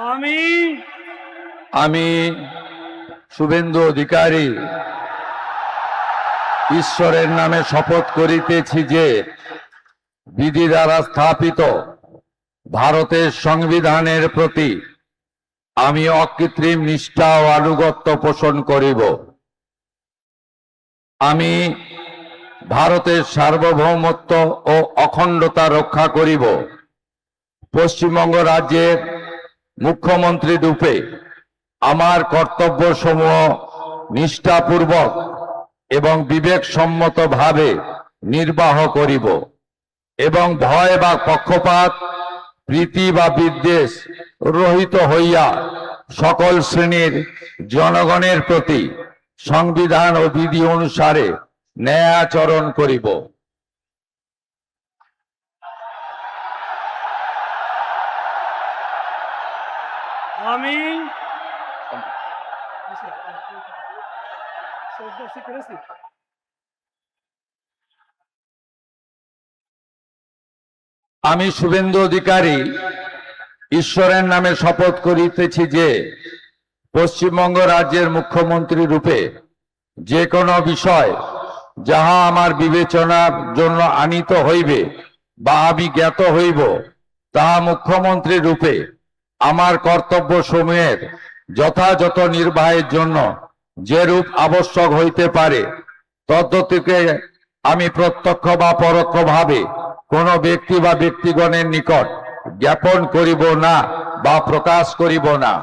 আমি আমি শুভেন্দু অধিকারী ঈশ্বরের নামে শপথ করিতেছি যে বিধি দ্বারা স্থাপিত ভারতের সংবিধানের প্রতি আমি অকৃত্রিম নিষ্ঠা ও আনুগত্য পোষণ করিব। আমি ভারতের সার্বভৌমত্ব ও অখণ্ডতা রক্ষা করিব। পশ্চিমবঙ্গ রাজ্যের মুখ্যমন্ত্রী রূপে আমার কর্তব্যসমূহ নিষ্ঠাপূর্বক এবং বিবেকসম্মতভাবে নির্বাহ করিব এবং ভয় বা পক্ষপাত, প্রীতি বা বিদ্বেষ রহিত হইয়া সকল শ্রেণীর জনগণের প্রতি সংবিধান ও বিধি অনুসারে ন্যায় আচরণ করিব। আমি আমি শুভেন্দু অধিকারী ঈশ্বরের নামে শপথ করিতেছি যে পশ্চিমবঙ্গ রাজ্যের মুখ্যমন্ত্রী রূপে যে কোনো বিষয় যাহা আমার বিবেচনার জন্য আনিত হইবে বা আমি জ্ঞাত হইব, তাহা মুখ্যমন্ত্রী রূপে আমার কর্তব্য সমূহের যথাযথ নির্বাহের জন্য যেরূপ আবশ্যক হইতে পারে তদ্গতিকে আমি প্রত্যক্ষ বা পরোক্ষভাবে কোনো ব্যক্তি বা ব্যক্তিগণের নিকট জ্ঞাপন করিব না বা প্রকাশ করিব না।